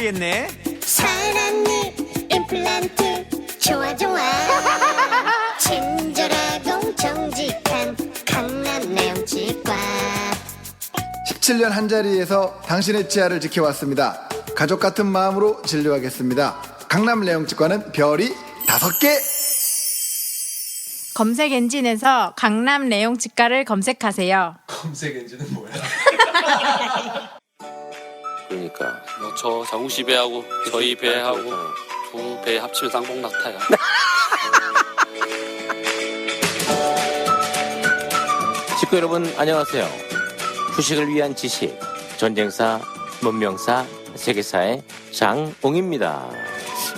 해봐야겠네. 사랑니 임플란트 좋아 좋아 친절하고 정직한 강남 내용치과 17년 한자리에서 당신의 치아를 지켜왔습니다. 가족 같은 마음으로 진료하겠습니다. 강남 레용치과는 별이 5개. 검색 엔진에서 강남 레용치과를 검색하세요. 검색 엔진은 뭐야? 그러니까 저 장욱 씨 배하고 저희 배하고 두 배 합치면 쌍봉 낙타야. 식구 여러분 안녕하세요. 후식을 위한 지식, 전쟁사, 문명사, 세계사의 장옹입니다.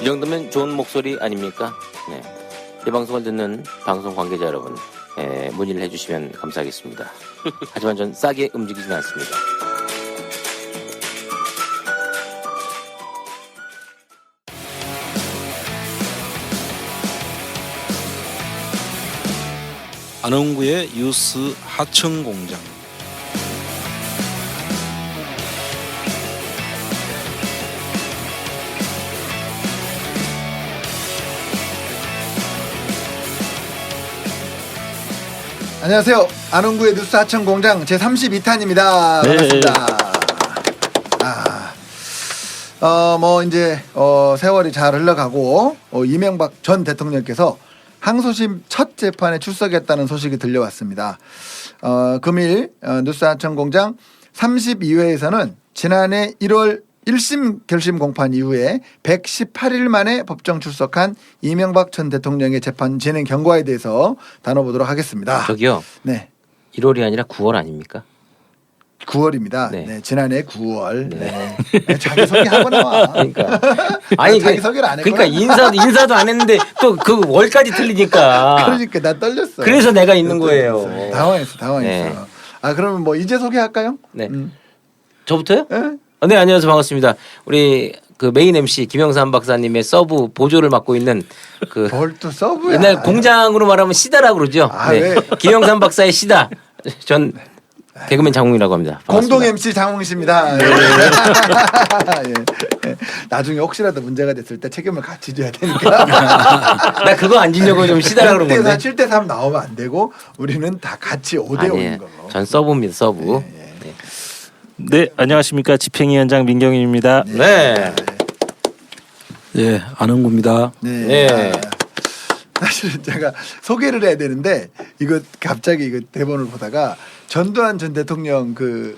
이 정도면 좋은 목소리 아닙니까? 네. 이 방송을 듣는 방송 관계자 여러분, 문의를 해주시면 감사하겠습니다. 하지만 전 싸게 움직이진 않습니다. 안흥구의 유스 하청공장. 안녕하세요. 안흥구의 뉴스 하청공장 제32탄입니다. 반갑습니다. 이제 세월이 잘 흘러가고 이명박 전 대통령께서 항소심 첫 재판에 출석했다는 소식이 들려왔습니다. 금일 뉴스 하청공장 32회에서는 지난해 1월 1심 결심 공판 이후에 118일 만에 법정 출석한 이명박 전 대통령의 재판 진행 경과에 대해서 다뤄보도록 하겠습니다. 저기요. 네. 1월이 아니라 9월 아닙니까? 9월입니다. 네. 네, 지난해 9월. 네. 자기소개하고 나와. 그러니까 아니 자기소개를 안 했구나. 그러니까 인사도 안 했는데 또 그 월까지 틀리니까. 그러니까 나 떨렸어. 그래서 내가 있는 거예요. 당황했어. 네. 그러면 뭐 이제 소개할까요? 네. 저부터요? 네? 네, 안녕하세요. 반갑습니다. 우리 그 메인 MC 김영삼 박사님의 서브 보조를 맡고 있는 그 뭘 또 서브야. 옛날 공장으로 말하면 시다라고 그러죠. 왜? 김영삼 박사의 시다. 전 개그맨 장웅이라고 합니다. 반갑습니다. 공동 MC 장홍 씨입니다. 예. 예. 나중에 혹시라도 문제가 됐을 때 책임을 같이 져야 되니까. 나 그거 안 지려고 좀 시다라고 그런 건데. 7대3 나오면 안 되고 우리는 다 같이 5대5인 걸로. 전 서브입니다. 서브. 네, 안녕하십니까. 집행위원장 민경윤입니다. 네. 네, 안흥구입니다. 네. 사실은 제가 소개를 해야 되는데 이거 갑자기 이거 대본을 보다가 전두환 전 대통령 그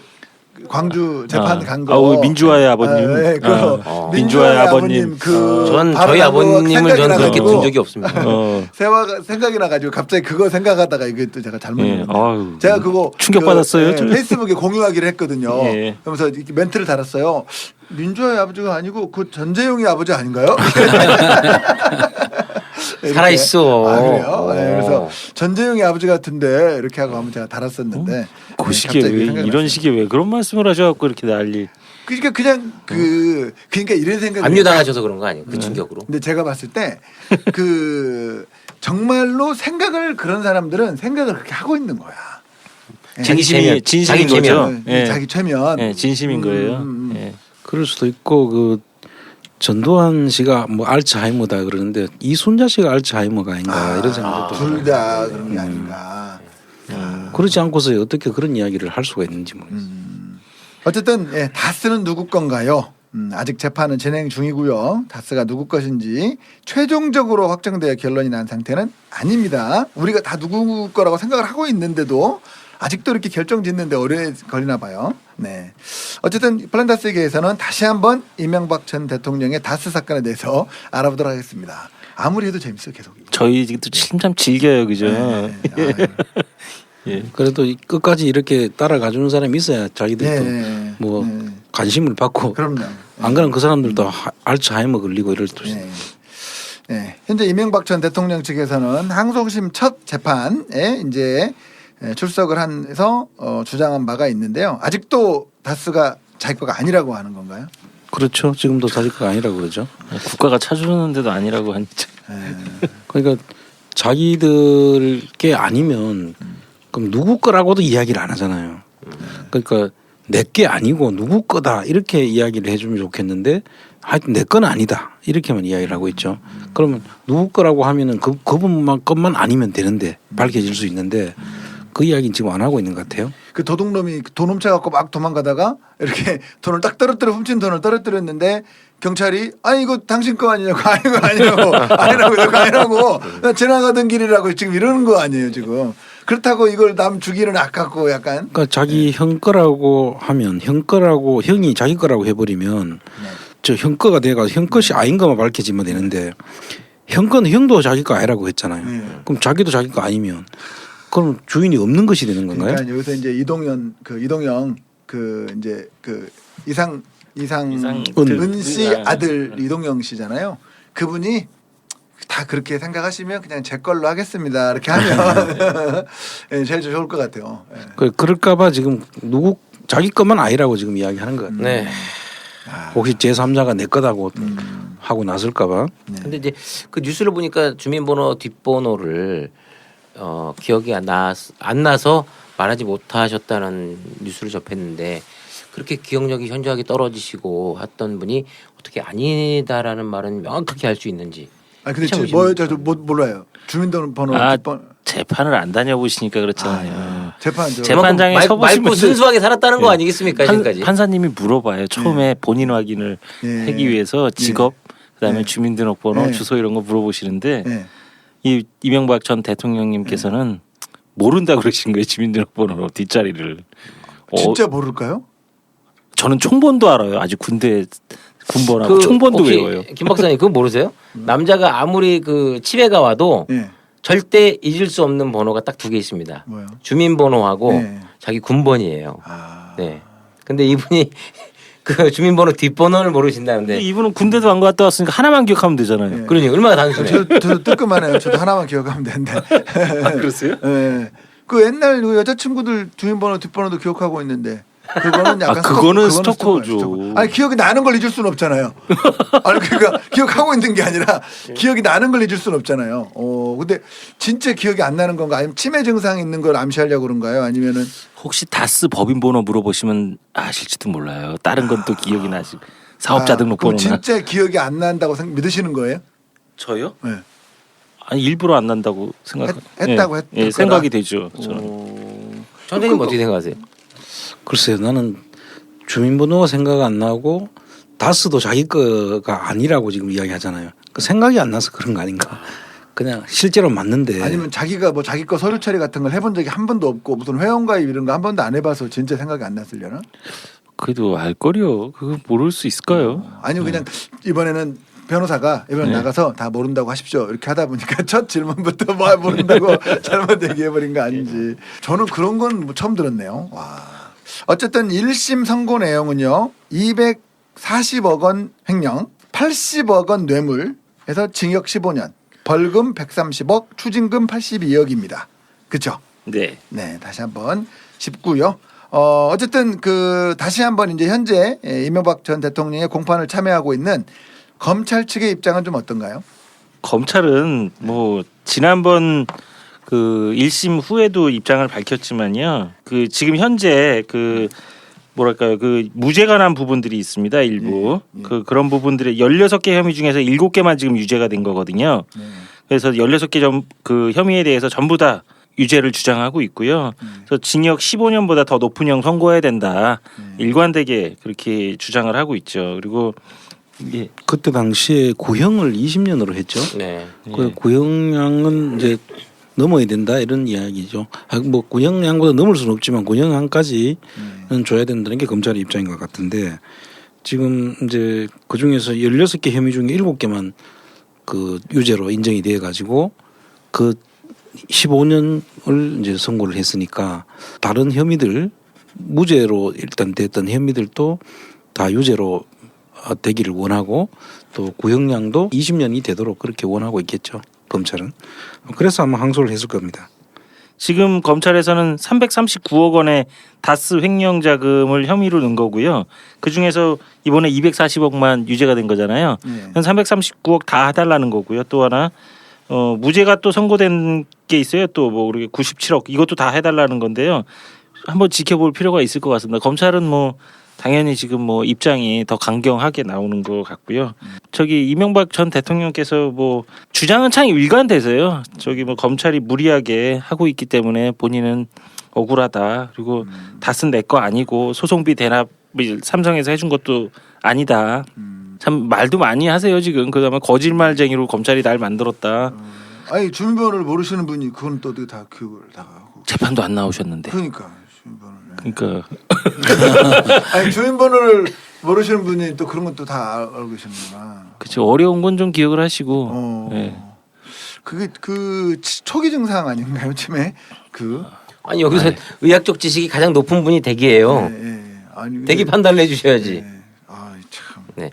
광주 재판 간 거. 민주화의 아버님. 네, 민주화의 아버님. 전 저희 아버님을 저는 그렇게 둔 적이 없습니다. 세화가 생각이 나가지고 갑자기 그거 생각하다가 이게 또 제가 잘못 읽었는데 제가 그거 충격받았어요. 페이스북에 공유하기로 했거든요. 예. 그러면서 이렇게 멘트를 달았어요. 민주화의 아버지가 아니고 그 전재용의 아버지 아닌가요? 살아있어. 그래요? 네, 그래서 전재용의 아버지 같은데 이렇게 하고 한번 제가 달았었는데 그 시기에 왜 이런 시기에 왜 그런 말씀을 하셔갖고 이렇게 난리. 그러니까 그냥 그러니까 이런 생각이 압류당하셔서 그런 거 아니에요? 그 충격으로. 근데 제가 봤을 때 정말로 그런 사람들은 생각을 그렇게 하고 있는 거야. 진심인 거죠. 자기 최면. 네, 진심인 거예요. 예. 그럴 수도 있고 그 전두환 씨가 뭐 알츠하이머다 그러는데 이순자 씨가 알츠하이머가 아닌가 이런 생각도 둘 다 그런 게 아닌가. 그렇지 않고서 어떻게 그런 이야기를 할 수가 있는지 모르겠어요. 어쨌든 다스는 누구 건가요? 아직 재판은 진행 중이고요. 다스가 누구 것인지 최종적으로 확정되어 결론이 난 상태는 아닙니다. 우리가 다 누구 거라고 생각을 하고 있는데도 아직도 이렇게 결정 짓는데 오래 걸리나 봐요. 네. 어쨌든 플란다스계에서는 다시 한번 이명박 전 대통령의 다스 사건에 대해서 알아보도록 하겠습니다. 아무리 해도 재밌어요, 계속. 저희도 참 즐겨요, 그죠? 예. 그래도 끝까지 이렇게 따라가주는 사람이 있어야 자기들도 관심을 받고. 그럼요. 안 그러면 그 사람들도 알츠하이머 걸리고 이럴 수 있어요. 현재 이명박 전 대통령 측에서는 항소심 첫 재판에 이제 출석을 해서 주장한 바가 있는데요. 아직도 다스가 자기 거가 아니라고 하는 건가요? 그렇죠. 지금도 자기 거가 아니라고 그러죠. 국가가 찾아주는데도 아니라고 하니까. 그러니까 자기들 게 아니면 그럼 누구 거라고도 이야기를 안 하잖아요. 그러니까 내 게 아니고 누구 거다 이렇게 이야기를 해주면 좋겠는데 하여튼 내 건 아니다 이렇게만 이야기를 하고 있죠. 그러면 누구 거라고 하면은 그분만 것만 아니면 되는데 밝혀질 수 있는데 그 이야기는 지금 안 하고 있는 것 같아요. 그 도둑놈이 돈 훔쳐갖고 막 도망가다가 이렇게 돈을 딱 훔친 돈을 떨어뜨렸는데 경찰이 이거 당신 거 아니냐고 아니라고 지나가던 길이라고 지금 이러는 거 아니에요 지금. 그렇다고 이걸 남 주기는 아깝고 약간. 그러니까 자기 형 거라고 하면 형이 자기 거라고 해버리면 저 형 거가 돼가 형 것이 아닌 것만 밝혀지면 되는데 형 거는 형도 자기 거 아니라고 했잖아요. 그럼 자기도 자기 거 아니면 그럼 주인이 없는 것이 되는 건가요? 그러니까 여기서 이제 이동영 이제 그 이상은 씨 아들 이동영 씨잖아요. 그분이 다 그렇게 생각하시면 그냥 제 걸로 하겠습니다. 이렇게 하면 제일 좋을 것 같아요. 그럴까봐 지금 자기 것만 아니라고 지금 이야기하는 것 같아요. 네. 혹시 제3자가 내 거다고 하고 나설까봐. 근데 이제 그 뉴스를 보니까 주민번호 뒷번호를 기억이 안 나서 말하지 못하셨다는 뉴스를 접했는데 그렇게 기억력이 현저하게 떨어지시고 했던 분이 어떻게 아니다라는 말은 명확하게 할 수 있는지. 근데 참 저도 몰라요. 주민번호 재판을 안 다녀보시니까 그렇잖아요. 재판장에 서보시면 맑고 순수하게 살았다는 거 아니겠습니까 지금까지. 판사님이 물어봐요. 처음에 본인 확인을 하기 위해서 직업, 그다음에 주민등록번호, 주소 이런 거 물어보시는데 이 이명박 전 대통령님께서는 모른다 그러신 거예요. 주민등록번호 뒷자리를. 진짜 모를까요? 저는 총번도 알아요. 아직 군번하고 총번도 외워요. 김 박사님 그거 모르세요? 남자가 아무리 그 치매가 와도 절대 잊을 수 없는 번호가 딱 2개 있습니다. 뭐요? 주민번호하고 자기 군번이에요. 네. 근데 이분이 그 주민번호 뒷번호를 모르신다는데. 이분은 군대도 안 갔다 왔으니까 하나만 기억하면 되잖아요. 그러니 얼마나 단순해요. 저도 뜨끔하네요. 저도 하나만 기억하면 되는데. 그러세요? 네. 그 옛날 여자친구들 주민번호 뒷번호도 기억하고 있는데 그거는 약간 그거는 스토커죠. 아니 기억이 나는 걸 잊을 수는 없잖아요. 아니 그러니까 기억하고 있는 게 아니라 기억이 나는 걸 잊을 수는 없잖아요. 근데 진짜 기억이 안 나는 건가? 아니면 치매 증상이 있는 걸 암시하려고 그런가요? 아니면은 혹시 다스 법인번호 물어보시면 아실지도 몰라요. 다른 건 또 기억이 나시. 사업자 등록번호나. 진짜 기억이 안 난다고 믿으시는 거예요? 저요? 네. 아니 일부러 안 난다고 했다고 생각이 되죠. 저는. 선생님 어떻게 생각하세요? 글쎄요, 나는 주민번호가 생각 안 나고 다스도 자기 거가 아니라고 지금 이야기하잖아요. 그 생각이 안 나서 그런 거 아닌가? 그냥 실제로 맞는데. 아니면 자기가 뭐 자기 거 서류 처리 같은 걸 해본 적이 한 번도 없고 무슨 회원가입 이런 거 한 번도 안 해봐서 진짜 생각이 안 났으려나? 그래도 알 거려. 그거 모를 수 있을까요? 아니면 그냥 이번에는 변호사가 이번에 나가서 다 모른다고 하십시오 이렇게 하다 보니까 첫 질문부터 뭐 모른다고 잘못 얘기해버린 거 아닌지. 저는 그런 건 처음 들었네요. 와. 어쨌든 1심 선고 내용은요. 240억 원 횡령, 80억 원 뇌물에서 징역 15년, 벌금 130억, 추징금 82억입니다. 그렇죠? 네. 네, 다시 한번 쉽고요. 어쨌든 그 다시 한번 이제 현재 이명박 전 대통령의 공판을 참여하고 있는 검찰 측의 입장은 좀 어떤가요? 검찰은 뭐 지난번 그 1심 후에도 입장을 밝혔지만요. 그 지금 현재 그 뭐랄까요? 그 무죄가 난 부분들이 있습니다. 일부. 그런 부분들의 16개 혐의 중에서 7개만 지금 유죄가 된 거거든요. 그래서 16개 그 혐의에 대해서 전부 다 유죄를 주장하고 있고요. 그래서 징역 15년보다 더 높은 형 선고해야 된다. 일관되게 그렇게 주장을 하고 있죠. 그리고 그때 당시에 구형을 20년으로 했죠. 네. 그 구형량은 이제 넘어야 된다 이런 이야기죠. 뭐 구형량보다 넘을 수는 없지만 구형량까지는 줘야 된다는 게 검찰의 입장인 것 같은데 지금 이제 그 중에서 16개 혐의 중에 7개만 그 유죄로 인정이 돼 가지고 그 15년을 이제 선고를 했으니까 다른 혐의들 무죄로 일단 됐던 혐의들도 다 유죄로 되기를 원하고 또 구형량도 20년이 되도록 그렇게 원하고 있겠죠. 검찰은. 그래서 아마 항소를 했을 겁니다. 지금 검찰에서는 339억 원의 다스 횡령 자금을 혐의로 넣은 거고요. 그중에서 이번에 240억만 유죄가 된 거잖아요. 339억 다 해달라는 거고요. 또 하나 무죄가 또 선고된 게 있어요. 또 뭐 우리 97억 이것도 다 해달라는 건데요. 한번 지켜볼 필요가 있을 것 같습니다. 검찰은 뭐 당연히 지금 뭐 입장이 더 강경하게 나오는 것 같고요. 저기 이명박 전 대통령께서 뭐 주장은 참 일관돼서요. 저기 뭐 검찰이 무리하게 하고 있기 때문에 본인은 억울하다. 그리고 닷은 내 거 아니고 소송비 대납을 삼성에서 해준 것도 아니다. 참 말도 많이 하세요 지금. 그다음에 거짓말쟁이로 검찰이 날 만들었다. 아니 주민번호를 모르시는 분이 그건 또 어떻게 다 교육을 다 하고. 재판도 안 나오셨는데. 그러니까 주민번호를. 그러니까 아니 주민번호를 모르시는 분이 또 그런 것도 다 알고 계시는구나. 그렇죠. 어려운 건 좀 기억을 하시고. 예. 그게 그 초기 증상 아닌가요, 치매? 아니 여기서 의학적 지식이 가장 높은 분이 대기예요. 아니 대기 판단을 해주셔야지. 아 참. 네.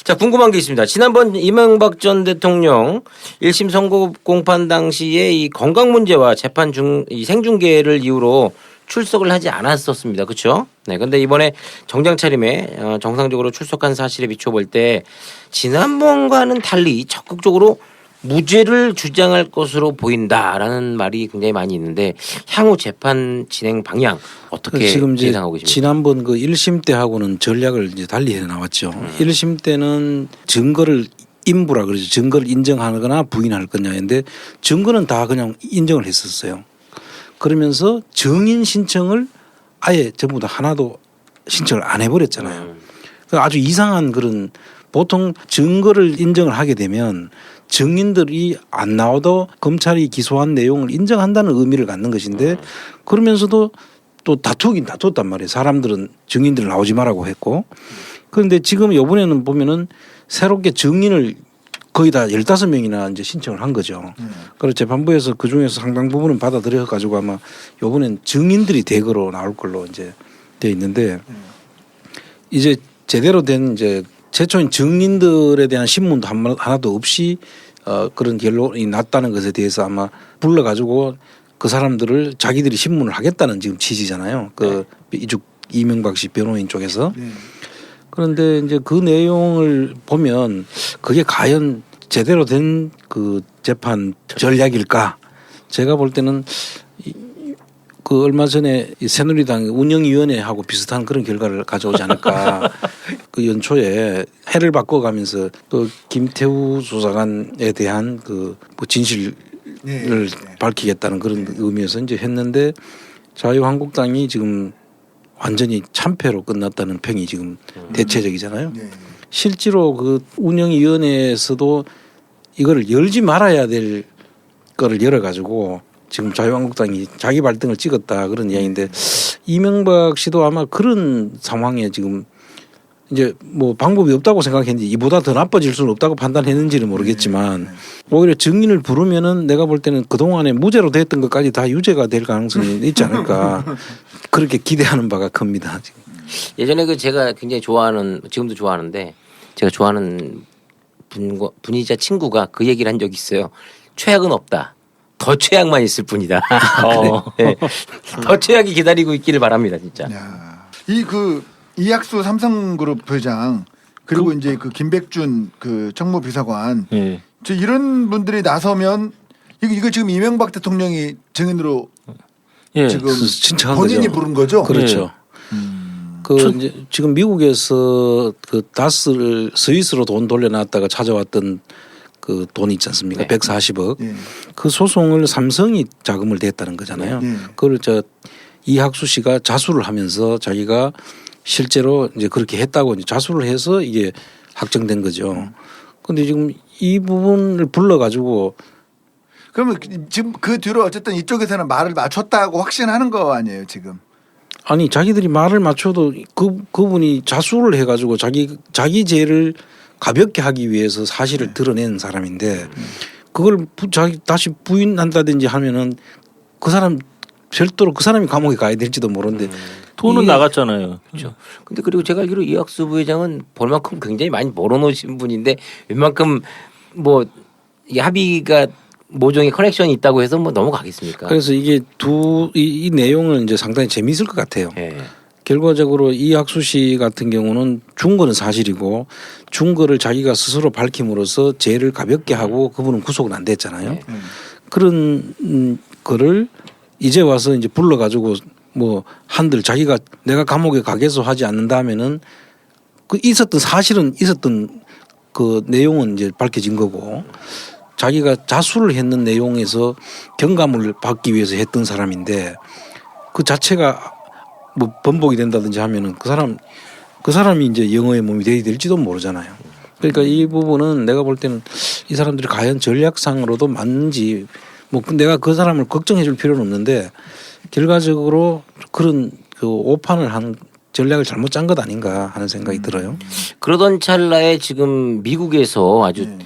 자 궁금한 게 있습니다. 지난번 이명박 전 대통령 1심 선고 공판 당시에 이 건강 문제와 재판 이 생중계를 이유로 출석을 하지 않았었습니다. 그렇죠? 네. 근데 이번에 정장 차림에 정상적으로 출석한 사실에 비춰볼 때 지난번과는 달리 적극적으로 무죄를 주장할 것으로 보인다라는 말이 굉장히 많이 있는데 향후 재판 진행 방향 어떻게 지금 이제 예상하고 계십니까? 지난번 그 1심 때하고는 전략을 이제 달리 해 나왔죠. 1심 때는 증거를 인부라 그러죠. 증거를 인정하거나 부인할 거냐인데 증거는 다 그냥 인정을 했었어요. 그러면서 증인 신청을 아예 전부 다 하나도 신청을 안 해버렸잖아요. 그러니까 아주 이상한 그런 보통 증거를 인정을 하게 되면 증인들이 안 나와도 검찰이 기소한 내용을 인정한다는 의미를 갖는 것인데 그러면서도 또 다투었단 말이에요. 사람들은 증인들 나오지 말라고 했고 그런데 지금 이번에는 보면은 새롭게 증인을 거의 다 15명이나 이제 신청을 한 거죠. 그래서 재판부에서 그 중에서 상당 부분은 받아들여 가지고 아마 이번엔 증인들이 대거로 나올 걸로 이제 돼 있는데 이제 제대로 된 이제 최초인 증인들에 대한 신문도 하나도 없이 그런 결론이 났다는 것에 대해서 아마 불러가지고 그 사람들을 자기들이 신문을 하겠다는 지금 취지잖아요. 그 이명박 씨 변호인 쪽에서. 그런데 이제 그 내용을 보면 그게 과연 제대로 된 그 재판 전략일까? 제가 볼 때는 그 얼마 전에 새누리당 운영위원회하고 비슷한 그런 결과를 가져오지 않을까. 그 연초에 해를 바꿔가면서 그 김태우 수사관에 대한 그 뭐 진실을 밝히겠다는 그런 의미에서 이제 했는데 자유한국당이 지금 완전히 참패로 끝났다는 평이 지금 대체적이잖아요. 실제로 그 운영위원회에서도 이거를 열지 말아야 될 거를 열어가지고 지금 자유한국당이 자기 발등을 찍었다 그런 이야기인데 이명박 씨도 아마 그런 상황에 지금 이제 뭐 방법이 없다고 생각했는지 이보다 더 나빠질 수는 없다고 판단했는지는 모르겠지만 오히려 증인을 부르면은 내가 볼 때는 그동안에 무죄로 됐던 것까지 다 유죄가 될 가능성이 있지 않을까 그렇게 기대하는 바가 큽니다. 지금. 예전에 그 제가 굉장히 좋아하는 지금도 좋아하는데 제가 좋아하는 분이자 친구가 그 얘기를 한 적이 있어요. 최악은 없다. 더 최악만 있을 뿐이다. 네. 더 최악이 기다리고 있기를 바랍니다, 진짜. 이학수 삼성그룹 회장 그리고 이제 그 김백준 그 정무비서관 저 이런 분들이 나서면 이거 지금 이명박 대통령이 증인으로 지금 신청한 본인이 거죠. 부른 거죠. 그렇죠. 그 이제 지금 미국에서 그 다스를 스위스로 돈 돌려놨다가 찾아왔던 그 돈 있지 않습니까? 140억. 그 소송을 삼성이 자금을 댔다는 거잖아요. 그걸 이학수 씨가 자수를 하면서 자기가 실제로 이제 그렇게 했다고 이제 자수를 해서 이게 확정된 거죠. 그런데 지금 이 부분을 불러가지고 그러면 지금 그 뒤로 어쨌든 이쪽에서는 말을 맞췄다고 확신하는 거 아니에요 지금? 아니 자기들이 말을 맞춰도 그분이 자수를 해가지고 자기 죄를 가볍게 하기 위해서 사실을 드러낸 사람인데 그걸 다시 부인한다든지 하면은 그 사람 별도로 그 사람이 감옥에 가야 될지도 모르는데 돈은 나갔잖아요. 그렇죠. 근데 그리고 제가 알기로 이학수 부회장은 볼 만큼 굉장히 많이 벌어놓으신 분인데 웬만큼 뭐 이 합의가 모종의 커넥션이 있다고 해서 뭐 넘어가겠습니까? 그래서 이게 이 내용은 이제 상당히 재미있을 것 같아요. 네. 결과적으로 이학수 씨 같은 경우는 준 거는 사실이고 준 거를 자기가 스스로 밝힘으로써 죄를 가볍게 하고 그분은 구속은 안 됐잖아요. 그런 거를 이제 와서 이제 불러가지고 뭐 한들 자기가 내가 감옥에 가겠소 하지 않는다면은 그 있었던 사실은 있었던 그 내용은 이제 밝혀진 거고 자기가 자수를 했는 내용에서 경감을 받기 위해서 했던 사람인데 그 자체가 뭐 번복이 된다든지 하면은 그 사람이 이제 영어의 몸이 돼야 될지도 모르잖아요. 그러니까 이 부분은 내가 볼 때는 이 사람들이 과연 전략상으로도 맞는지 뭐 내가 그 사람을 걱정해 줄 필요는 없는데 결과적으로 그런 그 오판을 한 전략을 잘못 짠 것 아닌가 하는 생각이 들어요. 그러던 찰나에 지금 미국에서 아주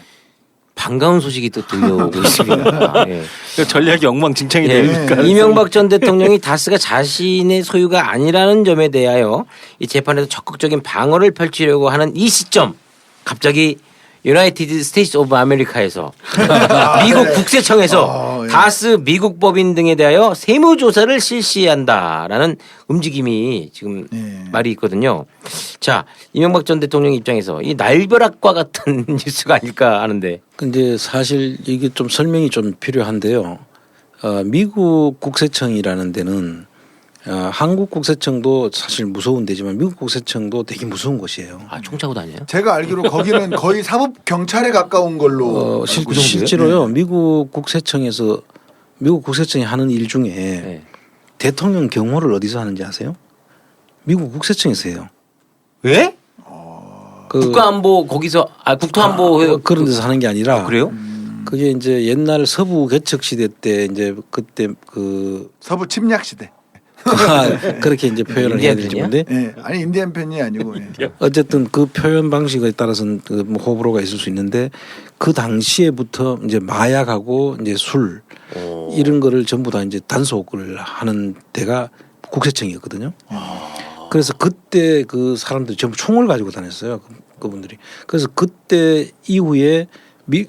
반가운 소식이 또 들려오고 있습니다. 예. 전략이 엉망진창이 예. 되니까. 이명박 전 대통령이 다스가 자신의 소유가 아니라는 점에 대하여 이 재판에서 적극적인 방어를 펼치려고 하는 이 시점 갑자기 유나이티드 스테이트 오브 아메리카에서 미국 국세청에서 다스 미국 법인 등에 대하여 세무조사를 실시한다라는 움직임이 지금 말이 있거든요. 자, 이명박 전 대통령 입장에서 이 날벼락과 같은 뉴스가 아닐까 하는데. 근데 사실 이게 좀 설명이 좀 필요한데요. 미국 국세청이라는 데는 한국 국세청도 사실 무서운 데지만 미국 국세청도 되게 무서운 곳이에요. 아, 총 차고 다녀요? 제가 알기로 거기는 거의 사법 경찰에 가까운 걸로 알고 있는데. 실제로요. 미국 국세청에서 미국 국세청이 하는 일 중에 네. 대통령 경호를 어디서 하는지 아세요? 미국 국세청에서 해요. 왜? 그 국가안보 거기서 국토안보 그런 데서 하는 게 아니라 그래요? 그게 이제 옛날 서부 개척 시대 때 이제 그때 그 서부 침략 시대. 그렇게 이제 표현을 해야 될지 모르는데 예. 아니 인디언 편이 아니고. 예. 어쨌든 그 표현 방식에 따라서는 그뭐 호불호가 있을 수 있는데 그 당시에부터 이제 마약하고 이제 술 이런 거를 전부 다 이제 단속을 하는 데가 국세청이었거든요. 그래서 그때 그 사람들이 전부 총을 가지고 다녔어요. 그분들이. 그래서 그때 이후에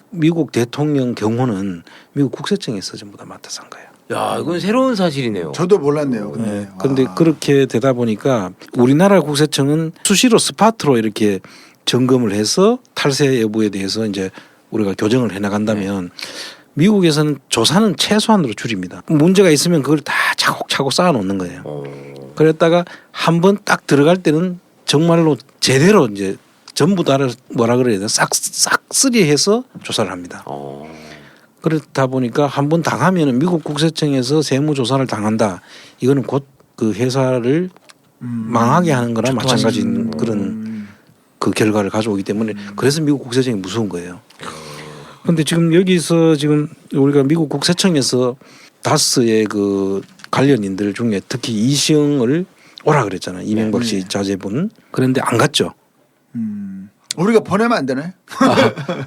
미국 대통령 경호는 미국 국세청에서 전부 다 맡아서 한 거예요. 야, 이건 새로운 사실이네요. 저도 몰랐네요. 근데. 네. 그런데 그렇게 되다 보니까 우리나라 국세청은 수시로 스팟으로 이렇게 점검을 해서 탈세 여부에 대해서 이제 우리가 교정을 해 나간다면 미국에서는 조사는 최소한으로 줄입니다. 문제가 있으면 그걸 다 차곡차곡 쌓아 놓는 거예요. 그랬다가 한번 딱 들어갈 때는 정말로 제대로 이제 전부 다를 뭐라 그래야 되나 싹쓸이해서 조사를 합니다. 그렇다 보니까 한번 당하면은 미국 국세청에서 세무조사를 당한다. 이거는 곧 그 회사를 망하게 하는 거나 마찬가지인 그런 그 결과를 가져오기 때문에 그래서 미국 국세청이 무서운 거예요. 그런데 지금 여기서 지금 우리가 미국 국세청에서 다스의 그 관련인들 중에 특히 이시영을 오라 그랬잖아요. 이명박 씨 자제분. 그런데 안 갔죠. 우리가 보내면 안 되나요?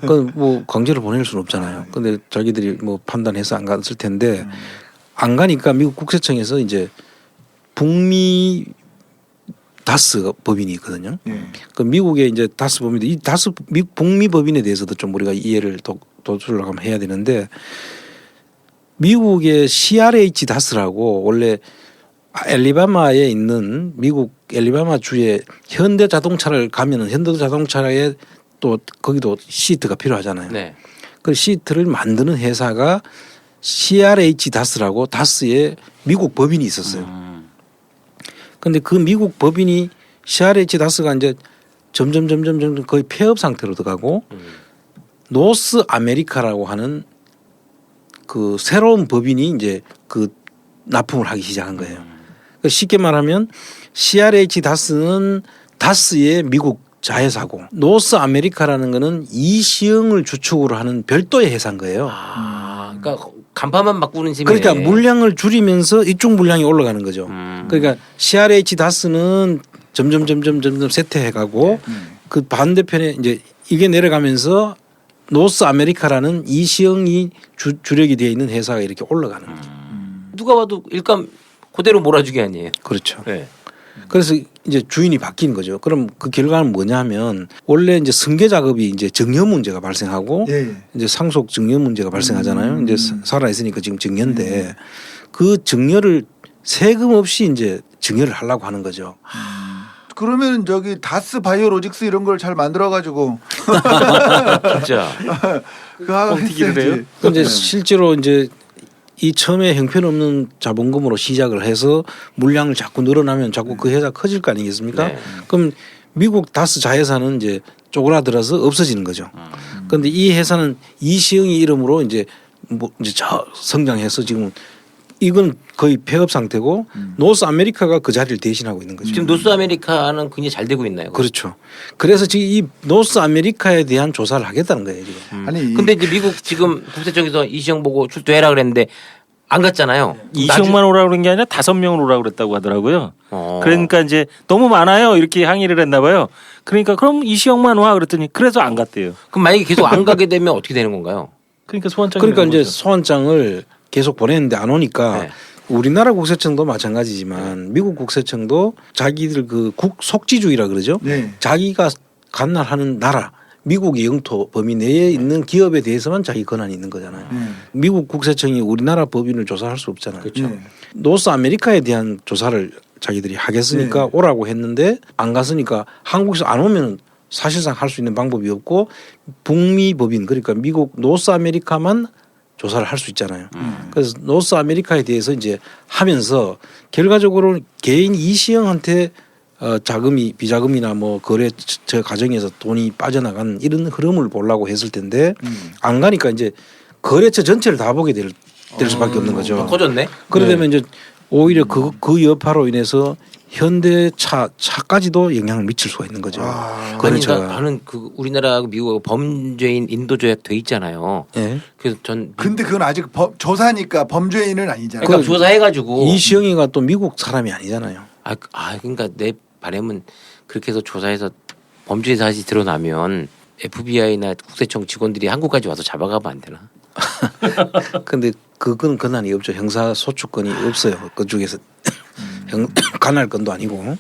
그건 뭐 강제로 보낼 수는 없잖아요. 근데 자기들이 뭐 판단해서 안 갔을 텐데 안 가니까 미국 국세청에서 이제 북미 다스 법인이 있거든요. 그 미국의 이제 다스 법인인데 이 다스 북미 법인에 대해서도 좀 우리가 이해를 도출을 하면 해야 되는데 미국의 CRH 다스라고 원래 엘리바마에 있는 미국 엘리바마 주에 현대 자동차를 가면은 현대 자동차에 또 거기도 시트가 필요하잖아요. 네. 그 시트를 만드는 회사가 CRH 다스라고 다스에 미국 법인이 있었어요. 그런데 그 미국 법인이 CRH 다스가 이제 점점 거의 폐업 상태로 들어가고 노스 아메리카라고 하는 그 새로운 법인이 이제 그 납품을 하기 시작한 거예요. 쉽게 말하면 CRH 다스는 다스의 미국 자회사고 노스 아메리카라는 거는 이시영을 주축으로 하는 별도의 회사인 거예요. 아, 그러니까 간판만 바꾸는 셈이네. 그러니까 물량을 줄이면서 이쪽 물량이 올라가는 거죠. 그러니까 CRH 다스는 점점 쇠퇴해가고 그 반대편에 이제 이게 내려가면서 노스 아메리카라는 이시영이 주력이 되어 있는 회사가 이렇게 올라가는 거죠. 누가 봐도 일감 그대로 몰아주기 아니에요. 그렇죠. 네. 그래서 이제 주인이 바뀐 거죠. 그럼 그 결과는 뭐냐면 원래 이제 승계 작업이 이제 증여 문제가 발생하고 이제 상속 증여 문제가 발생하잖아요. 이제 살아 있으니까 지금 증여인데 그 증여를 세금 없이 이제 증여를 하려고 하는 거죠. 그러면 저기 다스 바이오로직스 이런 걸 잘 만들어 가지고 진짜. 그거 뻥튀기를 해요? 근데 실제로 이제 이 처음에 형편없는 자본금으로 시작을 해서 물량을 자꾸 늘어나면 자꾸 그 회사 커질 거 아니겠습니까? 네. 그럼 미국 다스 자회사는 이제 쪼그라들어서 없어지는 거죠. 그런데 이 회사는 이시영이 이름으로 이제 뭐 이제 성장해서 지금 이건 거의 폐업 상태고 노스 아메리카가 그 자리를 대신하고 있는 거죠. 지금 노스 아메리카는 굉장히 잘 되고 있나요? 그렇죠. 그래서 지금 이 노스 아메리카에 대한 조사를 하겠다는 거예요 지금. 아니 근데 이제 미국 지금 국세청에서 이시영 보고 출두해라 그랬는데 안 갔잖아요. 이시영만 오라고 그런 게 아니라 5명을 오라고 그랬다고 하더라고요. 어. 그러니까 이제 너무 많아요 이렇게 항의를 했나 봐요. 그러니까 그럼 이시영만 와 그랬더니 그래서 안 갔대요. 그럼 만약에 계속 안 가게 되면 어떻게 되는 건가요? 그러니까 소환장이 그러니까 이제 소환장을 계속 보냈는데 안 오니까 네. 우리나라 국세청도 마찬가지지만 미국 국세청도 자기들 그 속지주의라 그러죠. 네. 자기가 관할하는 나라 미국의 영토 범위 내에 있는 기업에 대해서만 자기 권한이 있는 거잖아요. 미국 국세청이 우리나라 법인을 조사할 수 없잖아요. 그렇죠. 네. 노스 아메리카에 대한 조사를 자기들이 하겠으니까 네. 오라고 했는데 안 갔으니까 한국에서 안 오면 사실상 할 수 있는 방법이 없고 북미 법인 그러니까 미국 노스 아메리카만 조사를 할 수 있잖아요. 그래서 노스 아메리카에 대해서 이제 하면서 결과적으로 개인 이시영한테 자금이 비자금이나 뭐 거래 저 과정에서 돈이 빠져나간 이런 흐름을 보려고 했을 텐데 안 가니까 이제 거래처 전체를 다 보게 될 수밖에 없는 거죠. 커졌네. 그러려면 이제 오히려 그 여파로 인해서 현대차까지도 영향을 미칠 수가 있는 거죠. 그러니까 나는 그 우리나라 미국 범죄인 인도 조약 돼 있잖아요. 예. 그래서 전 근데 그건 아직 조사니까 범죄인은 아니잖아요. 그러니까 조사해가지고 이시영이가 또 미국 사람이 아니잖아요. 그러니까 내 바람은 그렇게 해서 조사해서 범죄 사실이 드러나면 FBI나 국세청 직원들이 한국까지 와서 잡아가면 안 되나? 근데 그건 권한이 없죠. 형사 소추권이 없어요. 그쪽에서 관할권도 아니고.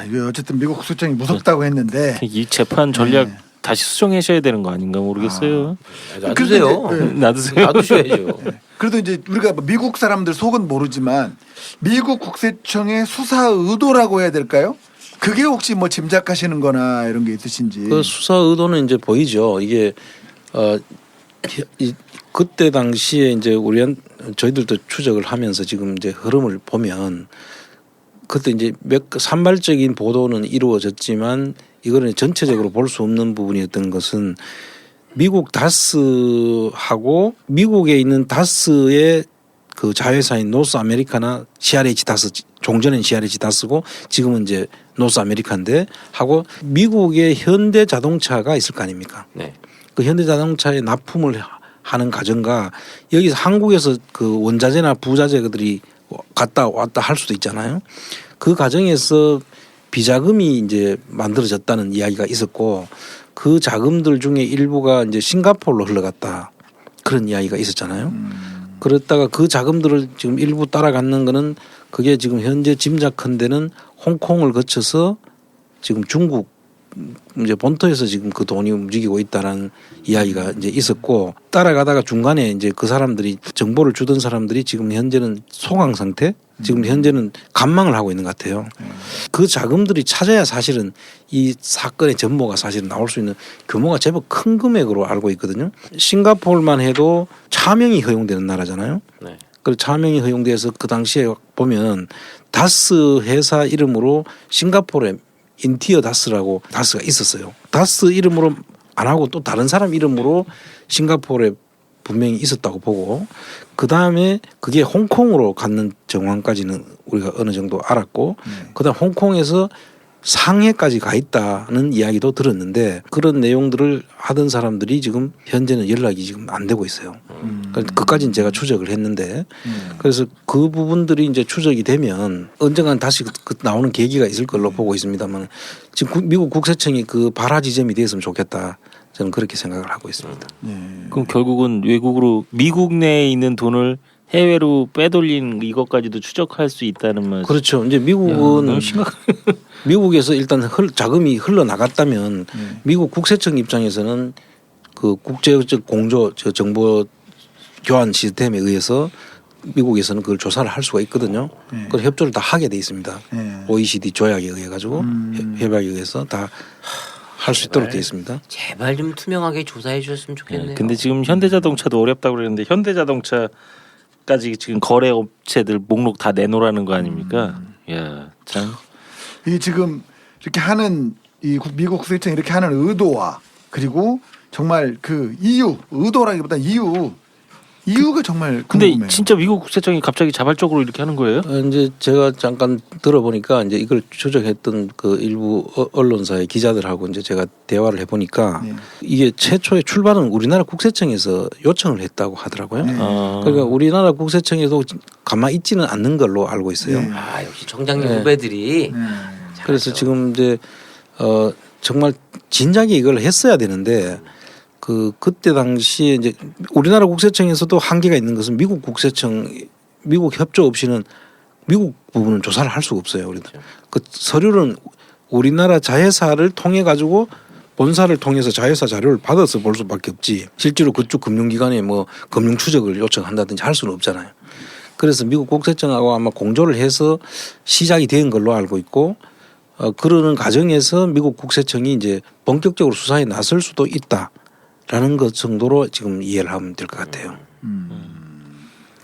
이거 어쨌든 미국 국세청이 무섭다고 했는데 이 재판 전략 네. 다시 수정하셔야 되는 거 아닌가 모르겠어요. 놔두세요. 그런데 놔두세요. 놔두셔야죠. 그래도 이제 우리가 미국 사람들 속은 모르지만 미국 국세청의 수사 의도라고 해야 될까요? 그게 혹시 뭐 짐작하시는 거나 이런 게 있으신지. 그 수사 의도는 이제 보이죠. 이게 그때 당시에 이제 저희들도 추적을 하면서 지금 이제 흐름을 보면 그때 이제 산발적인 보도는 이루어졌지만 이거는 전체적으로 볼 수 없는 부분이었던 것은 미국 다스하고 미국에 있는 다스의 그 자회사인 노스 아메리카나 CRH 다스 종전엔 CRH 다스고 지금은 이제 노스 아메리카인데 하고 미국의 현대 자동차가 있을 거 아닙니까? 네. 그 현대 자동차에 납품을 하는 과정과 여기서 한국에서 그 원자재나 부자재들이 갔다 왔다 할 수도 있잖아요. 그 과정에서 비자금이 이제 만들어졌다는 이야기가 있었고 그 자금들 중에 일부가 이제 싱가포르로 흘러갔다 그런 이야기가 있었잖아요. 그랬다가 그 자금들을 지금 일부 따라가는 거는 그게 지금 현재 짐작컨대는 홍콩을 거쳐서 지금 중국 이제 본토에서 지금 그 돈이 움직이고 있다라는 이야기가 이제 있었고 따라가다가 중간에 이제 그 사람들이 정보를 주던 사람들이 지금 현재는 소강 상태 지금 현재는 간망을 하고 있는 것 같아요. 그 자금들이 찾아야 사실은 이 사건의 전모가 사실은 나올 수 있는 규모가 제법 큰 금액으로 알고 있거든요. 싱가포르만 해도 차명이 허용되는 나라잖아요. 네. 그리고 차명이 허용돼서 그 당시에 보면 다스 회사 이름으로 싱가포르에 인티어 다스라고 다스가 있었어요. 다스 이름으로 안 하고 또 다른 사람 이름으로 싱가포르에 분명히 있었다고 보고 그다음에 그게 홍콩으로 갔는 정황까지는 우리가 어느 정도 알았고 그다음 홍콩에서 상해까지 가 있다는 이야기도 들었는데 그런 내용들을 하던 사람들이 지금 현재는 연락이 지금 안 되고 있어요. 그까지는 제가 추적을 했는데 그래서 그 부분들이 이제 추적이 되면 언젠간 다시 나오는 계기가 있을 걸로 보고 있습니다만 지금 미국 국세청이 그 발화 지점이 됐으면 좋겠다. 저는 그렇게 생각을 하고 있습니다. 그럼 결국은 외국으로 미국 내에 있는 돈을 해외로 빼돌린 이것까지도 추적할 수 있다는 말. 그렇죠. 이제 미국은 미국에서 일단 자금이 흘러나갔다면 미국 국세청 입장에서는 그 국제적 공조 정보 교환 시스템에 의해서 미국에서는 그걸 조사를 할 수가 있거든요. 그걸 협조를 다 하게 돼 있습니다. OECD 조약에 의해 가지고 협약에 의해서 다 할 수 있도록 되어 있습니다. 제발 좀 투명하게 조사해 주셨으면 좋겠네요. 근데 지금 현대자동차도 어렵다고 그러는데 현대자동차까지 지금 거래 업체들 목록 다 내놓으라는 거 아닙니까? 야, 참. 이 지금 이렇게 하는 이 미국 국세청이 이렇게 하는 의도와 그리고 정말 그 이유, 의도라기보다 이유가 정말 근데 궁금해요. 진짜 미국 국세청이 갑자기 자발적으로 이렇게 하는 거예요? 이제 제가 잠깐 들어보니까 이제 이걸 추적했던 그 일부 언론사의 기자들하고 이제 제가 대화를 해보니까 네. 이게 최초의 출발은 우리나라 국세청에서 요청을 했다고 하더라고요. 네. 그러니까 우리나라 국세청에도 가만히 있지는 않는 걸로 알고 있어요. 네. 아 역시 청장님 네. 후배들이 그래서 지금 이제 정말 진작에 이걸 했어야 되는데 그때 당시에 이제 우리나라 국세청에서도 한계가 있는 것은 미국 국세청 미국 협조 없이는 미국 부분은 조사를 할 수가 없어요. 우리도 그 서류는 우리나라 자회사를 통해 가지고 본사를 통해서 자회사 자료를 받아서 볼 수밖에 없지. 실제로 그쪽 금융기관에 뭐 금융 추적을 요청한다든지 할 수는 없잖아요. 그래서 미국 국세청하고 아마 공조를 해서 시작이 된 걸로 알고 있고 그러는 과정에서 미국 국세청이 이제 본격적으로 수사에 나설 수도 있다라는 것 정도로 지금 이해를 하면 될 것 같아요.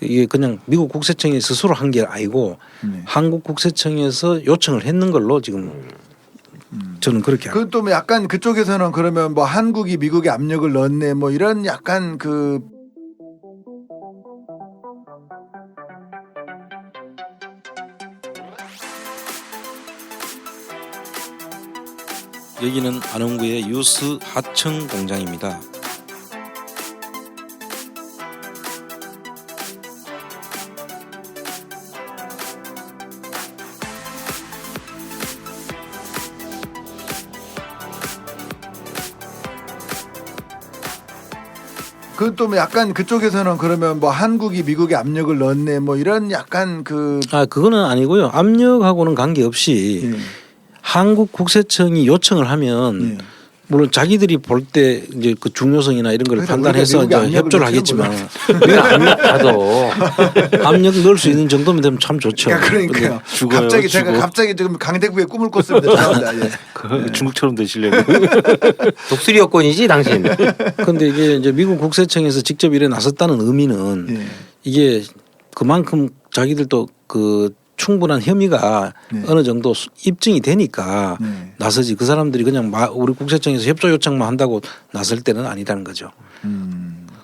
이게 그냥 미국 국세청이 스스로 한 게 아니고 네. 한국 국세청에서 요청을 했는 걸로 지금 저는 그렇게 알고. 그건 또 약간 그쪽에서는 그러면 뭐 한국이 미국에 압력을 넣었네 뭐 이런 약간 그 여기는 안원구의 유스 하청 공장입니다. 그건 또 약간 그쪽에서는 그러면 뭐 한국이 미국에 압력을 넣었네 뭐 이런 약간 그 그거는 아니고요. 압력하고는 관계없이 예. 한국 국세청이 요청을 하면 예. 물론 자기들이 볼 때 이제 그 중요성이나 이런 걸 그래서 판단해서 우리가 이제 미국에 협조를 압력을 하겠지만 우리가 압력하도 압력 넣을 수 있는 정도면 되면 참 좋죠. 그러니까요. 죽어요, 갑자기 죽어. 제가 갑자기 지금 강대구에 꿈을 꿨습니다. 죄송합니다. 예. 중국처럼 되시려고. 독수리 여권이지 당신. 그런데 이게 이제 미국 국세청에서 직접 일에 나섰다는 의미는 예. 이게 그만큼 자기들도 그 충분한 혐의가 네. 어느 정도 입증이 되니까 네. 나서지 그 사람들이 그냥 우리 국세청에서 협조 요청만 한다고 나설 때는 아니라는 거죠.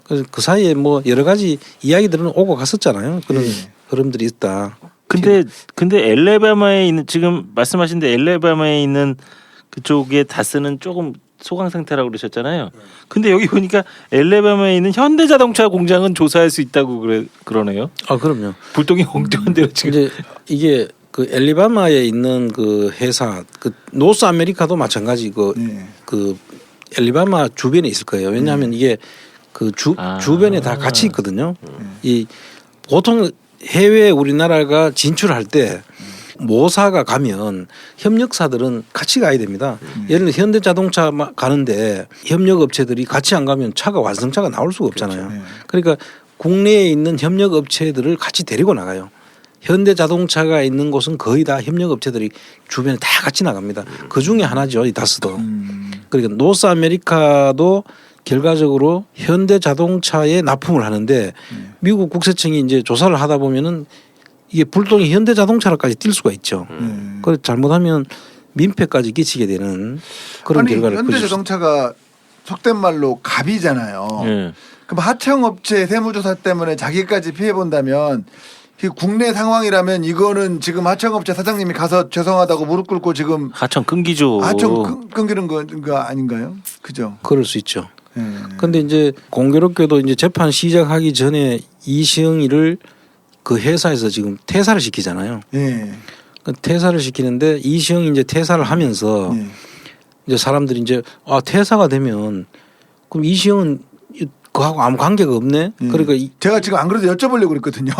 그래서 그 사이에 뭐 여러 가지 이야기들은 오고 갔었잖아요. 그런 예. 흐름들이 있다. 근데 엘레바마에 있는 지금 말씀하신 데 엘레바마에 있는 그쪽에 다스는 조금 소강 상태라고 그러셨잖아요. 근데 여기 보니까 엘레바마에 있는 현대자동차 공장은 조사할 수 있다고 그러네요. 그럼요. 불똥이 엉뚱한 데로 지금. 이제 이게 그 엘리바마에 있는 그 회사 그 노스 아메리카도 마찬가지 네. 그 엘리바마 주변에 있을 거예요. 왜냐하면 이게 그 주변에 다 같이 있거든요. 이 보통 해외 우리나라가 진출할 때 모사가 가면 협력사들은 같이 가야 됩니다. 예를 들어 현대자동차 가는데 협력업체들이 같이 안 가면 차가 완성차가 나올 수가 없잖아요. 그렇죠. 네. 그러니까 국내에 있는 협력업체들을 같이 데리고 나가요. 현대자동차가 있는 곳은 거의 다 협력업체들이 주변에 다 같이 나갑니다. 그 중에 하나죠, 이 다스도. 그러니까 노스 아메리카도 결과적으로 현대자동차에 납품을 하는데 미국 국세청이 이제 조사를 하다 보면은 이게 불똥이 현대자동차로까지 뛸 수가 있죠. 그래서 잘못하면 민폐까지 끼치게 되는 그런 아니 결과를 현대자동차가 속된 말로 갑이잖아요. 예. 그럼 하청업체 세무조사 때문에 자기까지 피해 본다면 국내 상황이라면 이거는 지금 하청업체 사장님이 가서 죄송하다고 무릎 꿇고 지금 하청 끊기죠. 하청 끊기는 거 아닌가요? 그죠? 그럴 수 있죠. 예. 그런데 이제 공교롭게도 이제 재판 시작하기 전에 이시영이를 그 회사에서 지금 퇴사를 시키잖아요. 예. 그 퇴사를 시키는데 이시영이 이제 퇴사를 하면서 예. 이제 사람들이 이제 퇴사가 되면 그럼 이시영은 그하고 아무 관계가 없네. 그러니까 제가 지금 안 그래도 여쭤보려고 그랬거든요.